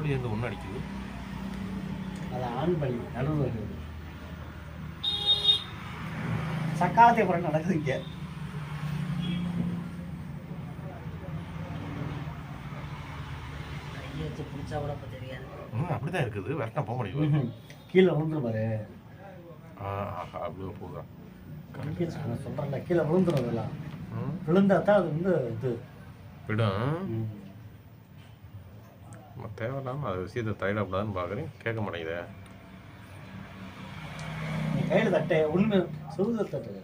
மறுபடியும் இருந்து ஒன்று அடிக்குது. அது ஆன் பண்ணி நடுவில் இருக்குது. சக்காலத்தை புறம் நடக்குது இங்கே. பிடிச்சா கூட தெரியாது. அப்படிதான் இருக்குது. விரட்டா போக முடியும். கீழே விழுந்துரும் பாரு. அப்படியே போகிறான். சொல்கிறேன்ல, கீழே விழுந்துரும். அதெல்லாம் விழுந்தா தான் அது வந்து இது விடும். தேவையில்லாமல் அது விஷயத்தை தயிடப்படாதுன்னு பார்க்குறேன். கேட்க மாட்டேங்குதே. கையில் தட்டை உண்மை சுருத தட்டு